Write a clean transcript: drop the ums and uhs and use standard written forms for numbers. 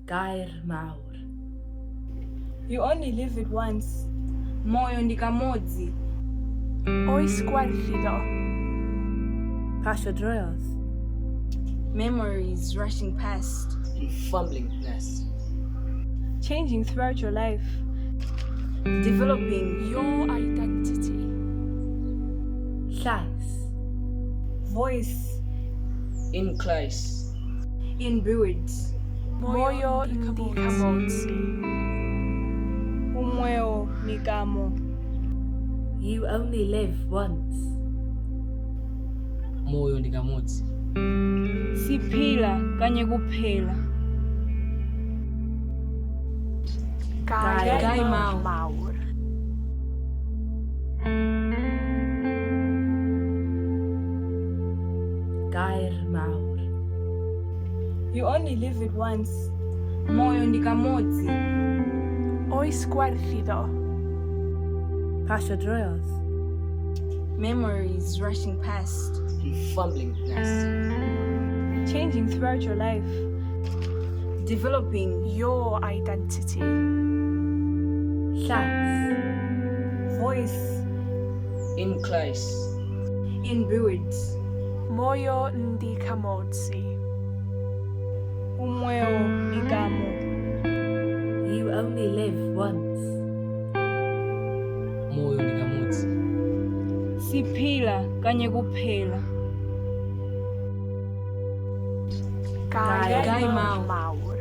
Gair mawr. You only live it once. Moyo ndikamodzi. Oes gwahanol. Pasiodroiodd. Memories rushing past. Fumbling past. Changing throughout your life. Developing Your identity. Llais. voice. In Christ. In Bywyd. Moyo ndikamodzi. Umweo nikamo. You only live once. Moyo ndikamodzi. Siphila kanye kuphela. Gair mawr. mawr. Gair mawr. You only live it once. Moyo ndikamodzi. Oes gwahanol. Pasiodroiodd. Memories rushing past. Fumbling past. Changing throughout your life. Developing Your identity. Llais. voice. In Christ. In Bywyd. Moyo ndikamodzi. Umweo nikamo. You only live once. Moyo ndikamodzi. Siphila kanye kuphela. Gair mawr. mawr.